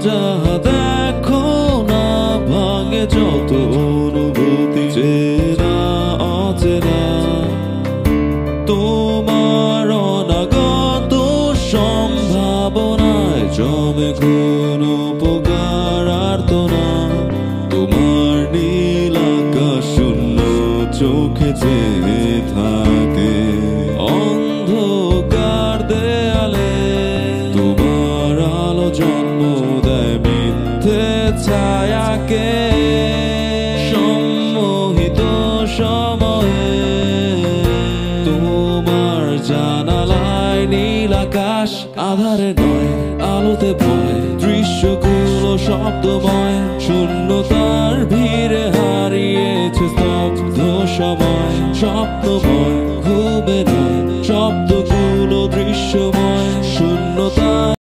যা দেখো না ভাঙে যত অনুভূতি চেনা অচেনা তোমার অনাগত সম্ভাবনায় জমে কোনো উপকার না তোমার নীল আকাশ শূন্য চোখে চেয়ে থাকে অন্ধকার দেয়ালে তোমার আলো জন্ম দেয় মিথ্যে ছায়াকে সম্মোহিত সময়ে তোমার জানালায় নীল আকাশ আধারে নয় আলোতে ভয় দৃশ্যগুলো শব্দময় শূন্যতার ভিড়ে হারিয়েছে স্তব্ধ সময় স্বপ্নময় ঘুমে নয় শব্দগুলো দৃশ্যময় শূন্যতা